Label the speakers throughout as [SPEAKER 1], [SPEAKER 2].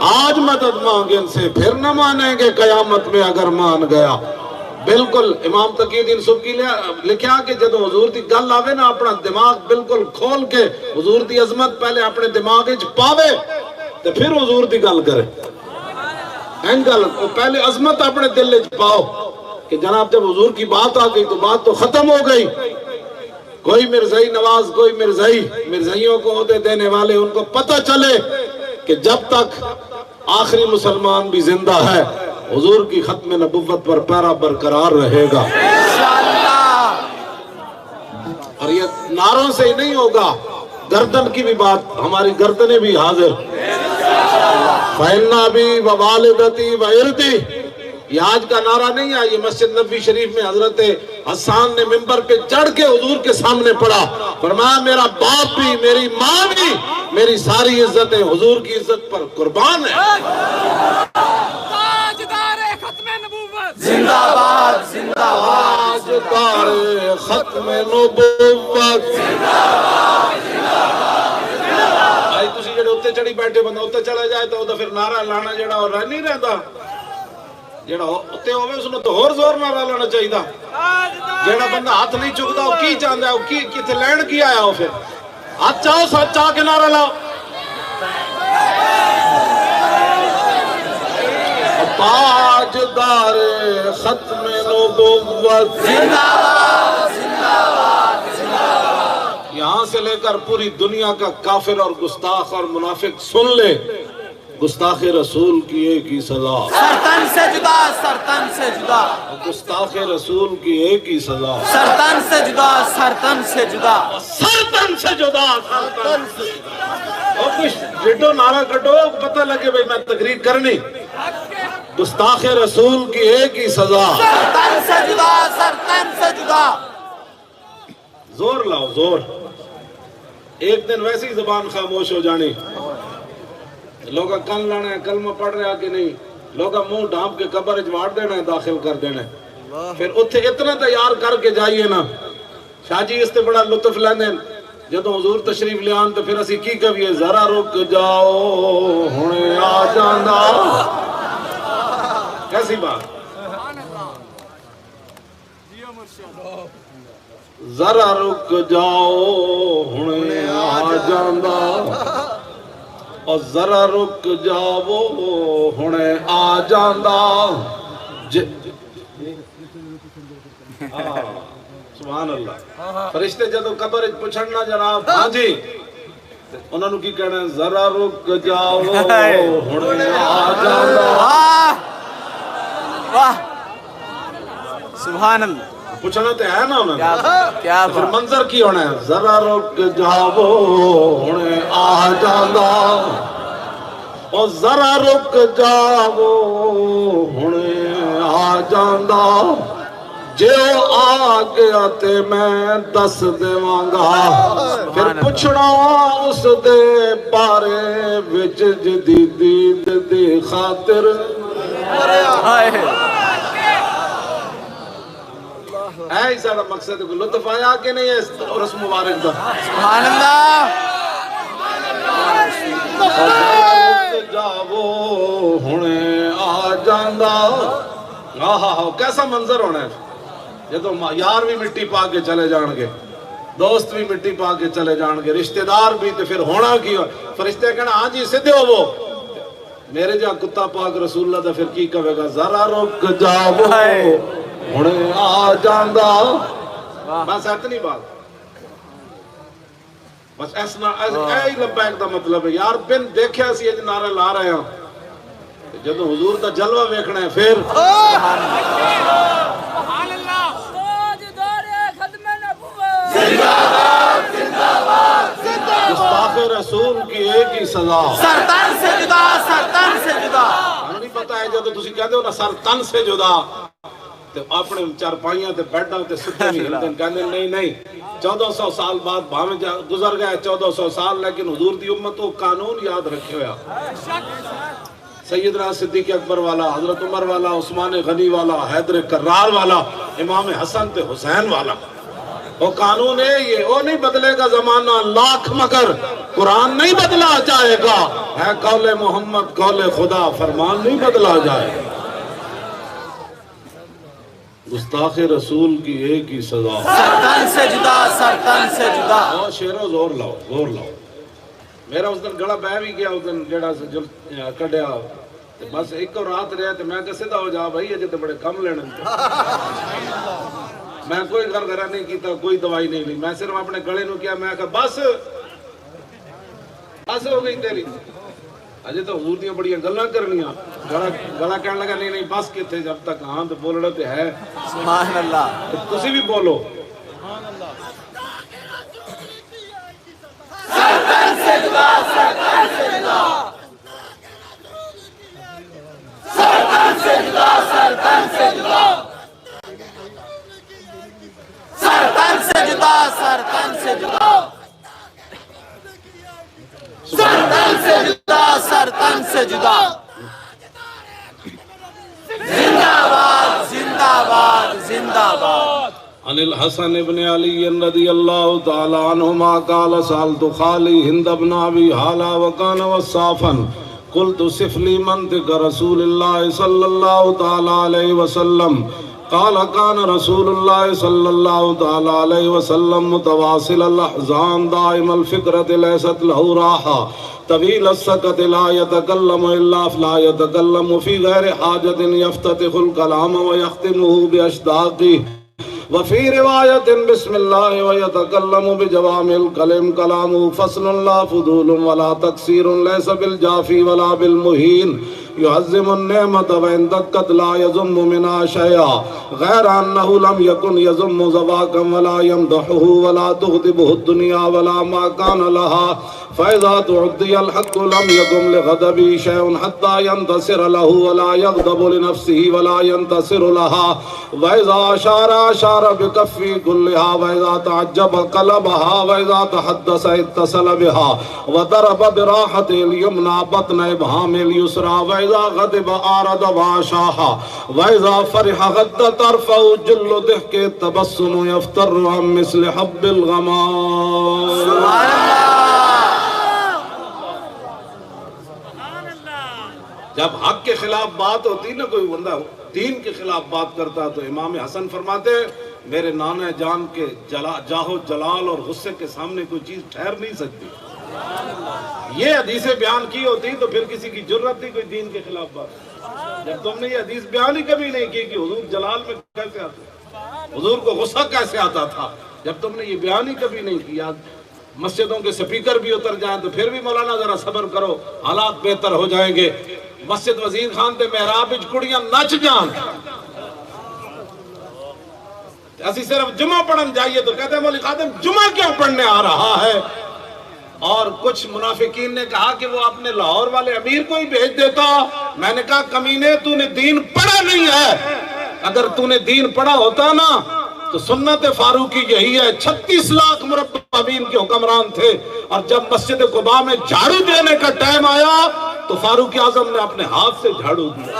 [SPEAKER 1] آج مدد مانگے ان سے پھر نہ مانیں گے قیامت میں اگر مان گیا. بالکل امام تقی الدین سبکی لکھیا کہ جدو حضور دی گل آوے نا اپنا دماغ بالکل کھول کے حضور دی عظمت پہلے اپنے دماغ وچ پاوے تو پھر حضور دی گل کرے. اینگل پہلے عظمت اپنے دل وچ پاؤ کہ جناب جب حضور کی بات آ گئی تو بات تو ختم ہو گئی. کوئی مرزائی نواز کوئی مرزائیوں کو عہدے دینے والے ان کو پتہ چلے کہ جب تک آخری مسلمان بھی زندہ ہے حضور کی ختم نبوت پر پیرا برقرار رہے گا. اور یہ نعروں سے ہی نہیں ہوگا, گردن کی بھی بات, ہماری گردنیں بھی حاضر. فَإِنَّ أَبِي وَوَالِدَتِي وَإِرْضِي, یہ آج کا نعرہ نہیں ہے, یہ مسجد نبوی شریف میں حضرت حسان نے ممبر پہ چڑھ کے حضور کے سامنے پڑھا, فرمایا میرا باپ بھی میری ماں بھی میری ساری عزتیں حضور کی عزت پر قربان ہیں.
[SPEAKER 2] زندہ باد زندہ باد
[SPEAKER 1] تاجدار ختم نبوت. آئی تسی جڑے اتے چڑھی بیٹھے بندہ اتے چلا جائے تو پھر نعرہ لانا جڑا اور رہ نہیں رہتا, جڑا اتے ہوئے اس نے تو اور زور نعرہ لانا چاہیے. جڑا بندہ ہاتھ نہیں چکتا وہ کی چاہتا ہے, وہ کتے لینڈ کی آیا ہو, پھر ہاتھ چاہو ساتھ چاہ کے نعرہ لاؤ. تاجدار ختم نبوت
[SPEAKER 2] زندہ باد زندہ باد زندہ باد.
[SPEAKER 1] یہاں سے لے کر پوری دنیا کا کافر اور گستاخ اور منافق سن لے, گستاخ رسول کی ایک ہی سزا,
[SPEAKER 2] سرتن سے جدا سرتن سے جدا,
[SPEAKER 1] گستاخ رسول کی ایک ہی سزا,
[SPEAKER 2] سرتن سے جدا سرتن سے جدا,
[SPEAKER 1] سرتن سے جدا, سرتن سے جدا. اور کچھ جٹو نعرہ کٹو پتہ لگے بھئی میں تقریر کرنی. گستاخ رسول کی ایک ہی سزا,
[SPEAKER 2] سرتن سے جدا سرتن سے جدا.
[SPEAKER 1] زور لاؤ زور. ایک دن ویسی زبان خاموش ہو جانی, لوگا کن لانا ہے کلمہ پڑھ رہا کہ نہیں, لوگا منہ ڈھانپ کے قبر اجواڑ دینا ہے, داخل کر دینا ہے. پھر اتھے اتنا تیار کر کے جائیے نا, شاہ جی اس تے بڑا لطف لیندے جدو حضور تشریف لے آن تو پھر اسی کی کہیے ذرا رک جاؤ ہنے آ جاندہ. کیسی بات, ذرا رک جاؤ ہنے آ جاندہ, اور ذرا رک جاؤ ہنے آ جاندہ. سبحان اللہ. فرشتے جدو قبر پوچھنا جناب ہاں جی انہوں نے کی کہنا ہے ذرا رک جاؤ ہنے آ جاندہ.
[SPEAKER 2] واہ سبحان اللہ.
[SPEAKER 1] پوچھنا تو ہے نا انہوں نے,
[SPEAKER 2] کیا
[SPEAKER 1] پھر منظر کی ہونا ہے ذرا رک جاؤ ہنے آ جاندہ, اور ذرا رک جاؤ ہنے آ جاندہ. جو آ گیا تے میں دس دیوانگا, پھر پوچھنا اس دے بارے وچ جدید دی خاطر. اے سارا مقصد کو لطف آیا کہ نہیں ہے اس رسم مبارک دا.
[SPEAKER 2] سبحان اللہ.
[SPEAKER 1] جاؤ ہنے آ جاندہ. آہا کیسا منظر ہونا ہے جدو یار بھی مٹی پا کے چلے جان گے, دوست بھی مٹی پا کے چلے جان گے, رشتہ دار بھی, تو پھر ہونا کی ہو. فرشتے کہنا ہاں جی سدھے ہو وہ میرے جا کتا پاک رسول اللہ دا, پھر کی کہے گا ذرا رک جاؤ ہنے آ جاندہ. بس اتنی بات, بس ایسا اے لبیک دا مطلب ہے یار. بن دیکھیا سی اج نعرہ لا رہے ہیں, جدو حضور دا جلوہ ویکھنا ہے پھر
[SPEAKER 2] سبحان اللہ. زندہ باد زندہ باد زندہ باد.
[SPEAKER 1] گستاخ رسول کی ایک ہی سزا,
[SPEAKER 2] سرتن سے جدا سرتن سے جدا.
[SPEAKER 1] ہمیں نہیں پتا ہے جدو تسی کہتے ہو نا سر تن سے جدا, تو اپنے چارپائیاں تے بیڈاں تے ستے بھی ہلدن کہنے نہیں 1400 سال بعد بھاویں گزر گئے 1400 سال, لیکن حضور دی امت کو قانون یاد رکھے ہویا. سیدنا صدیق اکبر والا, حضرت عمر والا, عثمان غنی والا, حیدر کرار والا, امام حسن تے حسین والا. وہ قانون ہے یہ، وہ نہیں بدلے گا زمانہ لاکھ مگر قرآن نہیں بدلا جائے گا، ہے قول محمد قول خدا، فرمان نہیں بدلا جائے گا۔ گستاخ رسول کی ایک ہی سزا،
[SPEAKER 2] سرتن سے جدا، سرتن سے جدا۔
[SPEAKER 1] اور شیرو زور لاؤ، زور لاؤ۔ میرا اس دن گڑا بہ بھی گیا، اس دن جڑا سے جل کڈیا، بس ایک اور رات رہا تو میں کہ سیدھا ہو جا بھائی، اجے تے بڑے کم لینے میں کوئی گھر نہیں کیتا، کوئی دوائی نہیں لی، میں صرف اپنے گلے نو کیا، میں کہا بس بس ہو گئی تیری، اجے تو حضور دیاں بڑیاں گلاں کرنیاں، گلا کہنے لگا نہیں بس کتے، جب تک ہاں تو بولنا تو ہے،
[SPEAKER 2] سبحان اللہ۔
[SPEAKER 1] تسی بھی بولو۔
[SPEAKER 2] سرتن سے جدا، سرتن سے جدا، سرتن سے جدا، سرتن سے جدا، سرتن سے جدا، سرتن سے جدا، سرتن سے جدا، سرتن سے جدا، زندہ باد، زندہ باد، زندہ باد۔
[SPEAKER 1] عن الحسن ابن علی رضی اللہ تعالی عنہما قال سألت خالی ہند ابن ابی حالا وکان وصافا قلت صف لی منطق رسول اللہ صلی اللہ تعالی علیہ وسلم قال كان رسول الله صلى الله تعالى عليه وسلم متواصل الأحزان دائم الفكرة ليست له راحة طويل السكت لا يتكلم إلا لا يتكلم في غير حاجة يفتتح الكلام ويختمه بأشداقه وفي رواية بسم الله ويتكلم بجوامع الكلم كلامه فصل لا فضول ولا تقصير ليس بالجافي ولا بالمهين يعظم النعمة وإن دقت لا يذم منها شيئا غير أنه لم يكن يذم زواكا ولا يمدحه ولا تغضبه الدنيا ولا ما كان لها فإذا تعدي الحق لم يكن لغضبه شيء حتى ينتصر له ولا يغضب لنفسه ولا ينتصر لها وإذا أشار بكفه كلها وإذا تعجب قلبها وإذا تحدث اتصل بها وضرب براحته اليمنى بطن إبهام اليسرى وإذا غضب أعرض وأشاح وإذا فرح غض طرفه جل ضحك التبسم يفتر عن مثل حب الغمام
[SPEAKER 2] سبحان اللہ۔
[SPEAKER 1] جب حق کے خلاف بات ہوتی نا، کوئی بندہ دین کے خلاف بات کرتا تو امام حسن فرماتے میرے نانا جان کے جاہو جلال اور غصے کے سامنے کوئی چیز ٹھہر نہیں سکتی۔ یہ حدیثیں بیان کی ہوتی تو پھر کسی کی جرت نہیں کوئی دین کے خلاف بات۔ جب تم نے یہ حدیث بیان ہی کبھی نہیں کی کہ حضور جلال میں کیسے آتے، حضور کو غصہ کیسے آتا تھا، جب تم نے یہ بیان ہی کبھی نہیں کیا، مسجدوں کے سپیکر بھی اتر جائیں تو پھر بھی مولانا ذرا صبر کرو، حالات بہتر ہو جائیں گے۔ مسجد وزیر خان تے محراب وچ کڑیاں نچ جان، اسی صرف جمعہ پڑھن جائیے تو کہتے ہیں مولوی خادم جمعہ کیوں پڑھنے آ رہا ہے؟ اور کچھ منافقین نے کہا کہ وہ اپنے لاہور والے امیر کو ہی بھیج دیتا۔ میں نے کہا کمینے تو نے دین پڑھا نہیں ہے، اگر تو نے دین پڑھا ہوتا نا تو سنت فاروقی یہی ہے، 36 لاکھ مربع امین کے حکمران تھے، اور جب مسجد قباء میں جھاڑو دینے کا ٹائم آیا تو فاروق اعظم نے اپنے ہاتھ سے جھاڑو دیا۔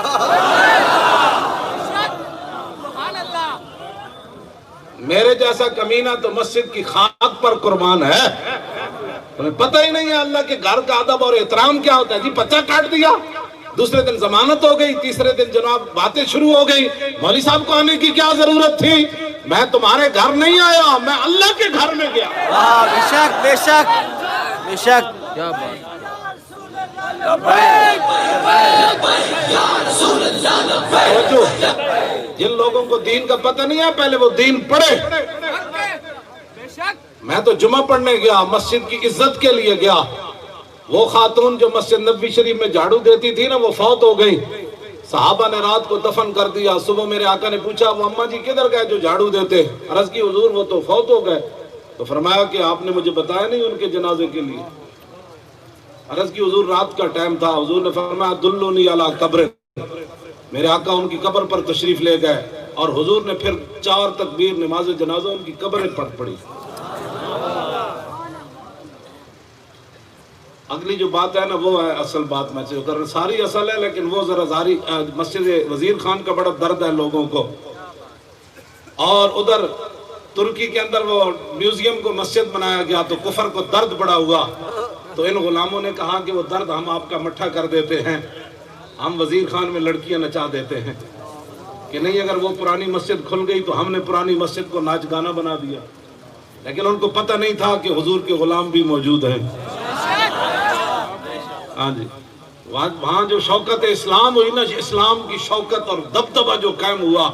[SPEAKER 1] میرے جیسا کمینہ تو مسجد کی خاک پر قربان ہے۔ تمہیں پتہ ہی نہیں ہے اللہ کے گھر کا ادب اور احترام کیا ہوتا ہے۔ جی بچہ کاٹ دیا، دوسرے دن ضمانت ہو گئی، تیسرے دن جناب باتیں شروع ہو گئی، مولوی صاحب کو آنے کی کیا ضرورت تھی؟ میں تمہارے گھر نہیں آیا، میں اللہ کے گھر میں گیا۔
[SPEAKER 2] بے شک بے شک بے شک، کیا بات۔
[SPEAKER 1] جن لوگوں کو دین کا پتہ نہیں ہے پہلے وہ دین پڑھے۔ میں تو جمعہ پڑھنے گیا، مسجد کی عزت کے لیے گیا۔ وہ خاتون جو مسجد نبوی شریف میں جھاڑو دیتی تھی نا وہ فوت ہو گئی، صحابہ نے رات کو دفن کر دیا۔ صبح میرے آقا نے پوچھا وہ اماں جی کدھر گئے جو جھاڑو دیتے؟ عرض کی حضور وہ تو فوت ہو گئے۔ تو فرمایا کہ آپ نے مجھے بتایا نہیں ان کے جنازے کے لیے؟ عرض کی حضور رات کا ٹائم تھا، حضور نے فرمایا دلونی علی قبر، میرے آقا ان کی قبر پر تشریف لے گئے، اور حضور نے پھر 4 تکبیر نماز جنازہ ان کی قبریں پڑھی۔ اگلی جو بات ہے نا وہ ہے اصل بات، میں سے کر ساری اصل ہے لیکن وہ ذرا ظاہری مسجد وزیر خان کا بڑا درد ہے لوگوں کو، اور ادھر ترکی کے اندر وہ میوزیم کو مسجد بنایا گیا تو کفر کو درد بڑا ہوا، تو ان غلاموں نے کہا کہ وہ درد ہم آپ کا مٹھا کر دیتے ہیں، ہم وزیر خان میں لڑکیاں نچا دیتے ہیں کہ نہیں، اگر وہ پرانی مسجد کھل گئی تو ہم نے پرانی مسجد کو ناچ گانا بنا دیا۔ لیکن ان کو پتہ نہیں تھا کہ حضور کے غلام بھی موجود ہیں۔ ہاں جی، وہاں جو شوکت اسلام ہوئی نا، اسلام کی شوکت اور دبدبہ جو قائم ہوا،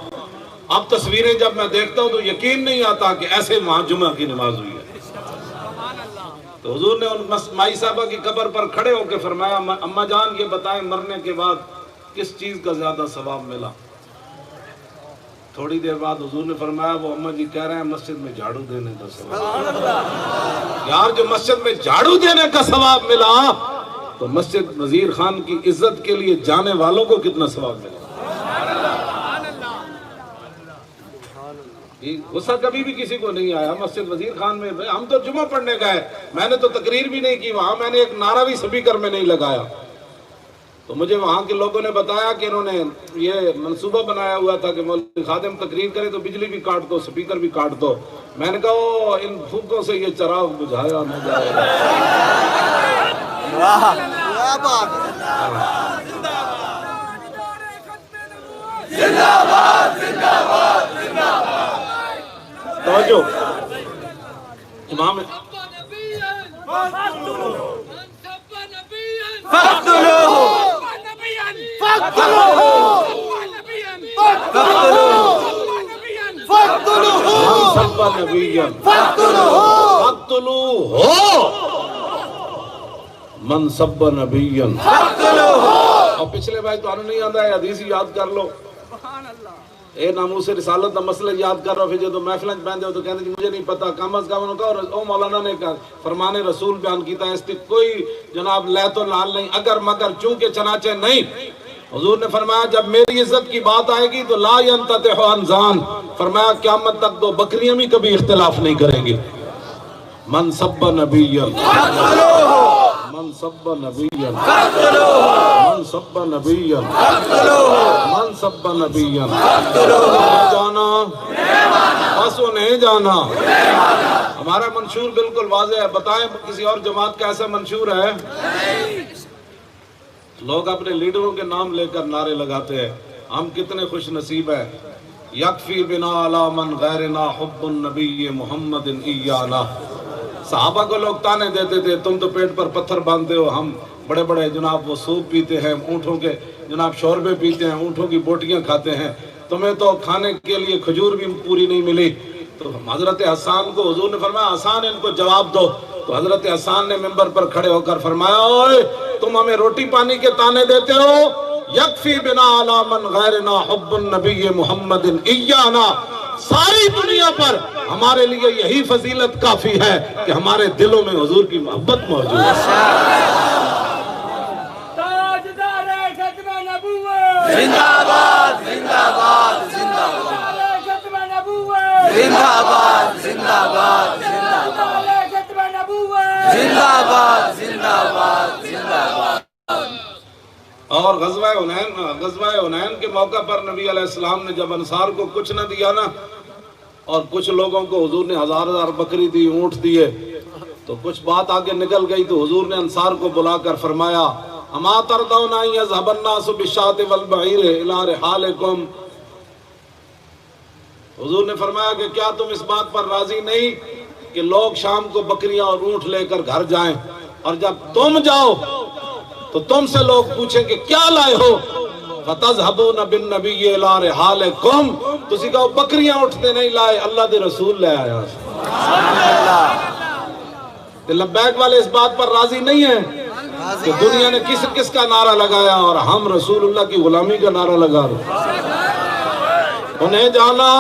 [SPEAKER 1] اب تصویریں جب میں دیکھتا ہوں تو یقین نہیں آتا کہ ایسے وہاں جمعہ کی نماز ہوئی ہے۔ تو حضور نے ان مائی صاحبہ کی قبر پر کھڑے ہو کے فرمایا، اماں جان یہ بتائیں مرنے کے بعد کس چیز کا زیادہ ثواب ملا؟ تھوڑی دیر بعد حضور نے فرمایا، وہ اماں جی کہہ رہے ہیں مسجد میں جھاڑو دینے کا ثواب۔ یار جو مسجد میں جھاڑو دینے کا ثواب ملا تو مسجد وزیر خان کی عزت کے لیے جانے والوں کو کتنا ثواب ملا۔ غصہ کبھی بھی کسی کو نہیں آیا مسجد وزیر خان میں، ہم تو جمعہ پڑھنے گئے، میں نے تو تقریر بھی نہیں کی وہاں، میں نے ایک نعرہ بھی سپیکر میں نہیں لگایا۔ تو مجھے وہاں کے لوگوں نے بتایا کہ انہوں نے یہ منصوبہ بنایا ہوا تھا کہ مولوی خادم تقریر کرے تو بجلی بھی کاٹ دو، سپیکر بھی کاٹ دو۔ میں نے کہا ان پھوکوں سے یہ چراغ بجھایا نہ جائے گا۔ توجہ امام من سب نبیًا، اور پچھلے بھائی تو نہیں آتا ہے، حدیث یاد کر لو۔ اے ناموس رسالت دا مسئلہ یاد کر رہا، پھر جو محفلیں پہنتے ہو تو کہتے ہیں مجھے نہیں پتا، کم از کم انہوں نے کہا او مولانا نے کہا فرمان رسول بیان کیتا ہے، اس کی کوئی جناب لیت و لال نہیں، اگر مگر چونکہ چنانچہ نہیں۔ حضور نے فرمایا جب میری عزت کی بات آئے گی تو لا ینتطع انزان، فرمایا قیامت تک دو بکریاں بھی کبھی اختلاف نہیں کریں گی۔ من سب نبیًا، من سب نبیًا، من سب نبیًا، من سب نبیًا، جانا بس وہ نہیں جانا۔ ہمارا منشور بالکل واضح ہے، بتائیں کسی اور جماعت کا ایسا منشور ہے؟ لوگ اپنے لیڈروں کے نام لے کر نعرے لگاتے ہیں، ہم کتنے خوش نصیب ہیں۔ یکفی بنا علی من غیرنا حب النبی محمد ایانا۔ صحابہ کو لوگ تانے دیتے تھے، تم تو پیٹ پر پتھر باندھتے ہو، ہم بڑے بڑے جناب وہ سوپ پیتے ہیں، اونٹوں کے جناب شوربے پیتے ہیں، اونٹوں کی بوٹیاں کھاتے ہیں، تمہیں تو کھانے کے لیے کھجور بھی پوری نہیں ملی۔ تو حضرت حسان کو حضور نے فرمایا حسان ان کو جواب دو، تو حضرت حسان نے منبر پر کھڑے ہو کر فرمایا اوئے تم ہمیں روٹی پانی کے تانے دیتے ہو، یکفی بنا علی من غیرنا حب النبی محمد ایانا، ساری دنیا پر ہمارے لیے یہی فضیلت کافی ہے کہ ہمارے دلوں میں حضور کی محبت موجود ہے۔
[SPEAKER 3] تاجدار ختم نبوت
[SPEAKER 2] زندہ باد زندہ باد زندہ باد
[SPEAKER 3] ختم نبوت
[SPEAKER 2] زندہ باد زندہ باد زندہ باد
[SPEAKER 3] ختم نبوت
[SPEAKER 2] زندہ باد زندہ باد زندہ باد۔
[SPEAKER 1] اور غزوہ حنین کے موقع پر نبی علیہ السلام نے جب انصار کو کچھ نہ دیا نا، اور کچھ لوگوں کو حضور نے ہزار ہزار بکری دی، اونٹ دیے، تو کچھ بات آگے نکل گئی تو حضور نے انصار کو بلا کر فرمایا اما ترضون ان یذهب الناس بالشاة والبعیر الی رحالکم۔ حضور نے فرمایا کہ کیا تم اس بات پر راضی نہیں کہ لوگ شام کو بکریاں اور اونٹ لے کر گھر جائیں، اور جب تم جاؤ تو تم سے لوگ پوچھیں کہ کیا لائے ہو، فَتَذْهَبُونَ بِالنَّبِيِّ إِلَىٰ رِحَالِكُمْ، تسی کہو بکریاں اٹھتے نہیں لائے، اللہ دے رسول لے آیا۔ لبیک والے اس بات پر راضی نہیں ہیں کہ دنیا نے کس کس کا نعرہ لگایا اور ہم رسول اللہ کی غلامی کا نعرہ لگا رہے۔ انہیں جانا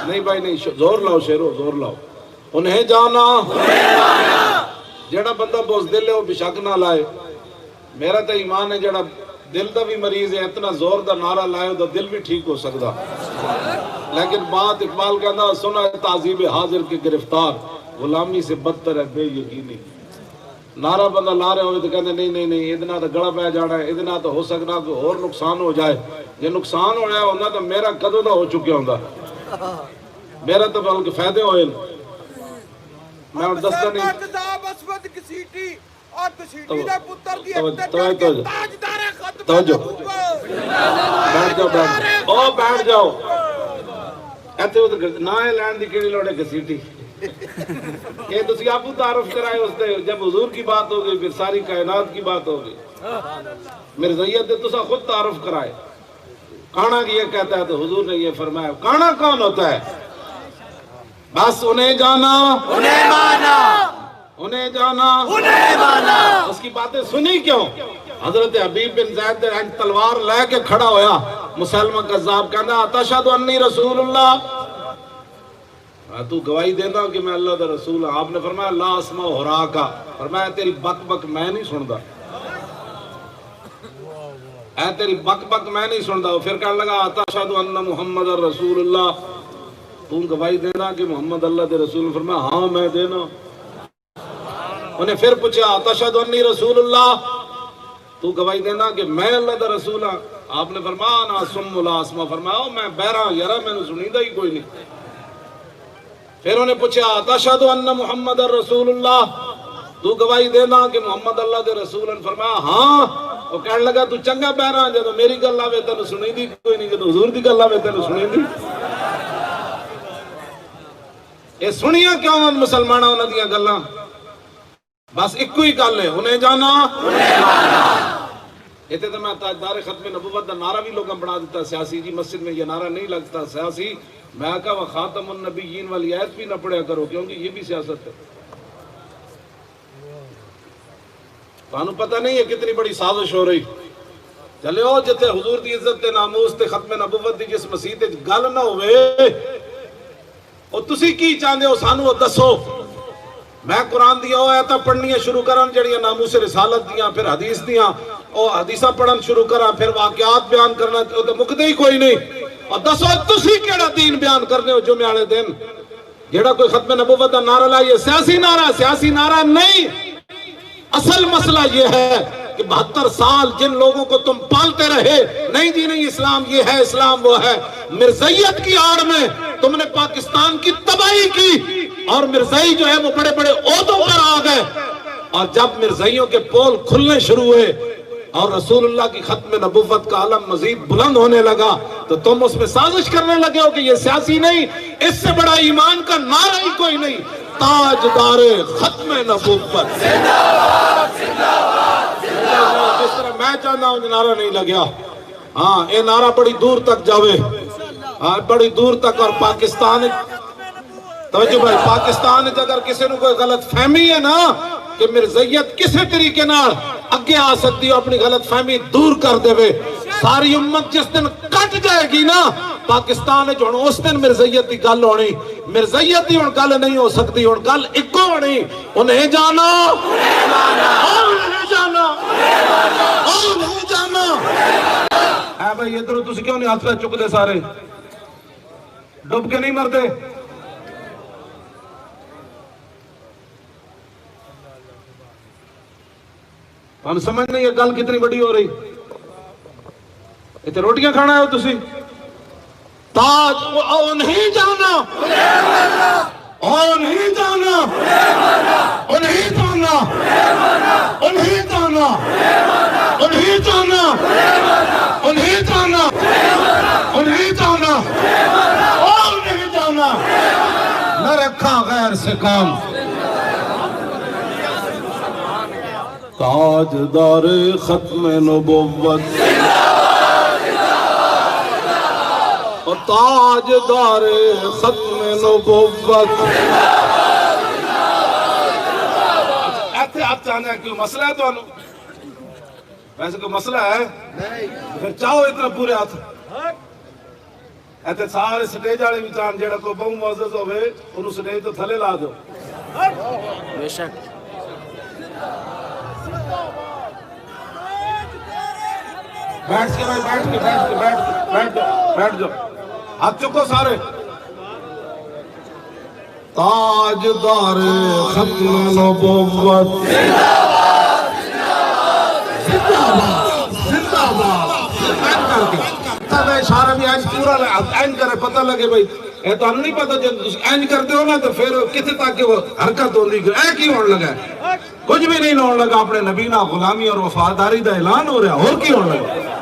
[SPEAKER 1] نہیں بھائی نہیں، زور لاؤ شیرو زور لاؤ، انہیں جانا جیڑا بندہ بزدل ہے وہ بشک نہ لائے۔ میرا تو ایمان ہے جیڑا دل دا بھی مریض ہے، اتنا زور دا نعرہ لائے تو دل بھی ٹھیک ہو سکتا، لیکن بات اقبال کہنا سنا ہے تعذیب حاضر کی گرفتار، غلامی سے بدتر ہے بے یقینی۔ نعرہ بندہ لا رہے ہوئے تو کہتے نہیں نہیں نہیں ادنا تو گڑا پہ جانا ہے، ادنا تو ہو سکنا کہ اور نقصان ہو جائے، یہ نقصان ہو جائے ہونا تو میرا کدوں دا ہو چکے ہوندہ۔ میرا تو بلکہ فائدے ہوئے میں اور دستا نہیں
[SPEAKER 3] جناب اسود کسیٹی اور کسیٹی دے پتر دی
[SPEAKER 1] تاجدار
[SPEAKER 3] ختم
[SPEAKER 1] بیٹھ جاؤ بیٹھ جاؤ ایتھے نہ لین دی کیڑی لوڑے کسیٹی یہ تسی آپ تعارف کرائے اس دے جب حضور کی بات ہوگی پھر ساری کائنات کی بات ہوگی مرزیت دے تسا خود تعارف کرائے کانا کی یہ کہتا ہے تو حضور نے یہ فرمایا کانا کون ہوتا ہے بس انہیں جانا
[SPEAKER 3] انہیں مانا
[SPEAKER 1] انہیں جانا
[SPEAKER 3] انہیں مانا
[SPEAKER 1] اس کی باتیں سنی کیوں حضرت حبیب بن زید دے تلوار لے کے کھڑا ہویا مسلمہ کذاب کہنا اتشہد انی رسول اللہ تو گواہی دینا کہ میں اللہ دا رسول ہوں آپ نے فرمایا لا اسمع ہراکا فرمایا تیری بک بک میں نہیں سندا اے تیری بک بک میں نہیں سندا پھر کہنے لگا اتشہد ان محمد رسول اللہ تو گواہی دینا کہ محمد اللہ دے رسول فرمایا ہاں میں دینا انہیں پھر پوچھا اتشہد انی رسول اللہ تو گواہی دینا کہ میں اللہ دا رسول ہوں آپ نے فرمایا نا سم لا اسمع فرمایا میں بہرا یارا میں نے سنیدہ ہی کوئی نہیں پھر انہیں پوچھا تشہد ان محمد رسول اللہ تو گواہی دینا کہ محمد اللہ دے رسول ہیں فرمایا ہاں وہ کہنے لگا تو چنگا بہرا جب میری گل آوے تینو سنی دی کوئی نہیں کہ تو حضور دی گل آوے تینو سنی دی یہ سنیا کیوں ان مسلمانہ انہوں دیا گلاں بس ایک کوئی گل ہے انہیں جانا انہیں مانا ایتے تو میں تاجدار ختم نبوت دا نعرہ بھی لوگاں بنا دیتا سیاسی جی مسجد میں یہ نعرہ نہیں لگتا سیاسی میں کہا وہ خاتم النبیین والی آیت بھی نہ پڑھیا کرو کیونکہ یہ بھی سیاست ہے تو پتہ نہیں ہے کتنی بڑی سازش ہو رہی چلے ہو جتے حضور دی عزت تے ناموس تے ختم نبوت دی جس مسیح تے گل نہ ہوئے اور تسی کی چاہندے ہو سانو دسو میں قرآن دیا ہو آیتاں پڑھنیاں شروع کرن جڑیاں ناموس رسالت دیاں پھر حدیث دیاں اور حدیثاں پڑھن شروع کرن پھر واقعات بیان کرنا تو مکدے ہی کوئی نہیں اور دسو تسی کیڑا دین بیان کرنے ہو جمعے والے دن جیڑا کوئی ختم نبوت کا نعرہ لائے سیاسی نعرہ نہیں اصل مسئلہ یہ ہے کہ 72 سال جن لوگوں کو تم پالتے رہے نہیں جی نہیں اسلام یہ ہے اسلام وہ ہے مرزائیت کی آڑ میں تم نے پاکستان کی تباہی کی اور مرزائی جو ہے وہ بڑے بڑے عہدوں پر آ گئے اور جب مرزائیوں کے پول کھلنے شروع ہوئے اور رسول اللہ کی ختم نبوت کا علم مزید بلند ہونے لگا تو تم اس میں سازش کرنے لگے ہو کہ یہ سیاسی نہیں اس سے بڑا ایمان کا نعرہ ہی کوئی نہیں تاجدار ختم نبوت جس طرح میں چاہتا ہوں نعرہ نہیں لگیا ہاں یہ نعرہ بڑی دور تک جاوے ہاں بڑی دور تک اور پاکستان توجہ بھائی پاکستان اگر کسی نے کوئی غلط فہمی ہے نا کہ مرزائیت کسی طریقے نال اگے آ سکتی ہو اپنی غلط فہمی دور کر دے وے ساری امت جس دن کٹ جائے گی نا پاکستان جو اس دن مرزائیت کی گل ہونی مرزائیت کی گل نہیں ہو سکتی گل ایک ہونی انہیں جانا انہیں جانا انہیں جانا اے بھائی ادھر تسی کیوں نہیں ہاتھ پہ چک دے سارے ڈب کے نہیں مرتے ہم سمجھ نہیں یہ گل کتنی بڑی ہو رہی اتنے روٹیاں کھانا ہے تسی تاج نہیں جانا نہیں جانا نہیں جانا نہیں جانا نہیں جانا نہیں جانا نہیں جانا نہیں جانا نہ رکھا غیر سے کام تاجدار ختم نبوت اور تاجدار ختم نبوت ایسے آپ چاہنے ہیں کوئی مسئلہ ہے تو انہوں ویسے کوئی مسئلہ ہے پھر چاہو اتنا پورے ہاتھ ایسے سارے سٹیج آڑے بھی چاہن جیڑا کوئی بہت معزز ہوئے انہوں سٹیج تو تھلے لا دو بے شک بیٹھ کے بیٹھ جاؤ ہاتھ چکو سارے تاجدار ختم نبوت زندہ باد زندہ باد دا اشارہ بھی اینج پورا اینج کرے پتہ لگے بھئی اے تو ہم نہیں پتہ جب اینج کرتے ہو نا تو پھر کتے تاکہ وہ حرکت ہوندی کہ اے کی ہون لگا ہے کچھ بھی نہیں ہون لگا اپنے نبینا غلامی اور وفاداری دا اعلان ہو رہا اور کی ہون لگا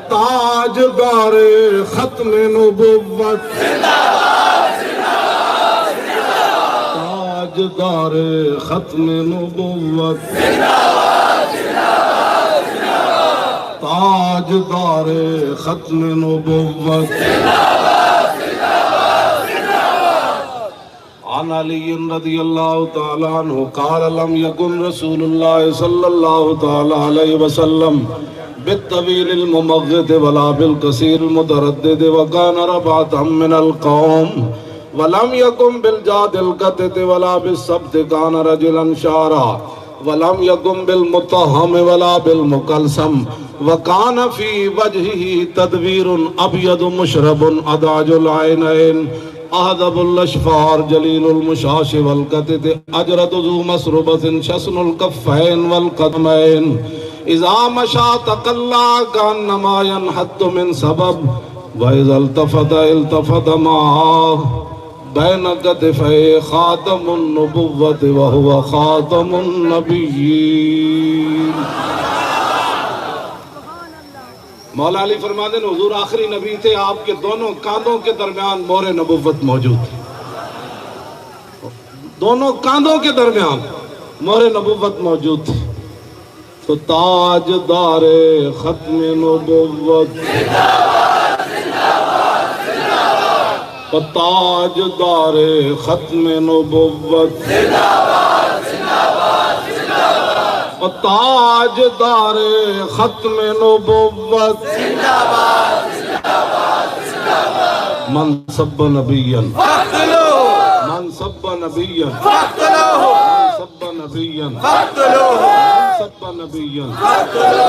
[SPEAKER 1] تاجدار ختم نبوت تاجدار ختم نبوت تاجدار ختم نبوت عن علی رضی اللہ تعالی عنہ قال لم يكن رسول اللہ صلی اللہ تعالی علیہ وسلم بالطویل الممغد ولا بالقصیر المتردد وكان ربعة من القوم ولم يكن بالجاد القتت ولا بالسبت كان رجلا شارا ولم يكن بالمتهم ولا بالمقلسم وكان في وجهه تدوير أبيض مشرب أداج العينين أهدب الأشفار جليل المشاش والكتت أجرد ذو مسربة شسن الكفين والقدمين إذا مشى تقلى كأنما ينحط من سبب وإذا التفت معه بين كتفي خاتم النبوة وهو خاتم النبيين مولا علی فرماتے ہیں حضور آخری نبی تھے آپ کے دونوں کاندھوں کے درمیان مہر نبوت موجود تھی دونوں کاندھوں کے درمیان مہر نبوت موجود تھی تو تاجدار ختم نبوت تاجدار ختم نبوت تاجدار ختم نبوت من سب نبیا من سب نبیا من سب نبیا من سب نبیا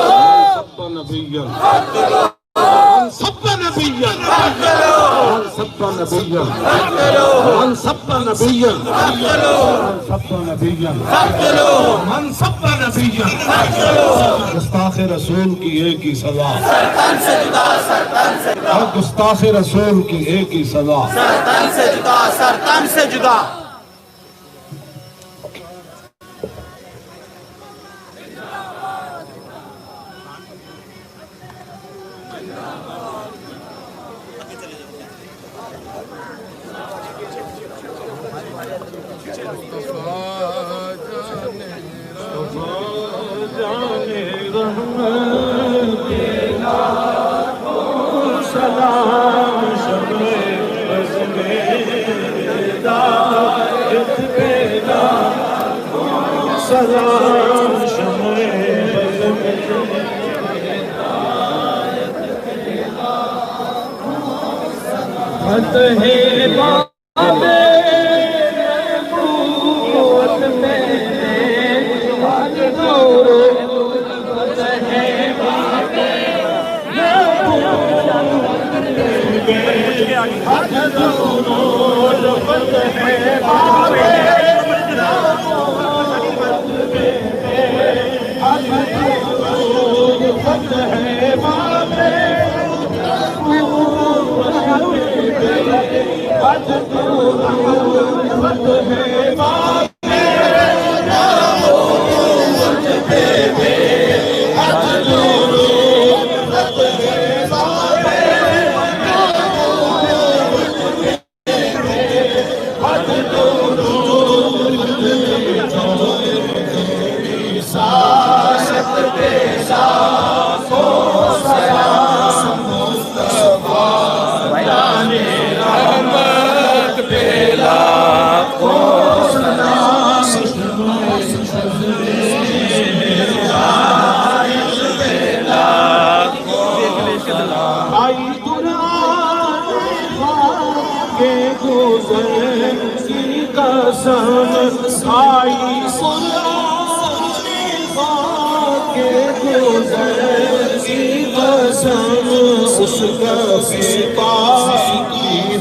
[SPEAKER 1] من سب نبیا من سب نبیا من سب نبیا من سب نبیا من سب نبیا گستاخ رسول کی ایک ہی سزا گستاخ رسول کی ایک ہی سزا
[SPEAKER 3] سرطان سے جدا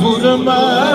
[SPEAKER 2] حرمت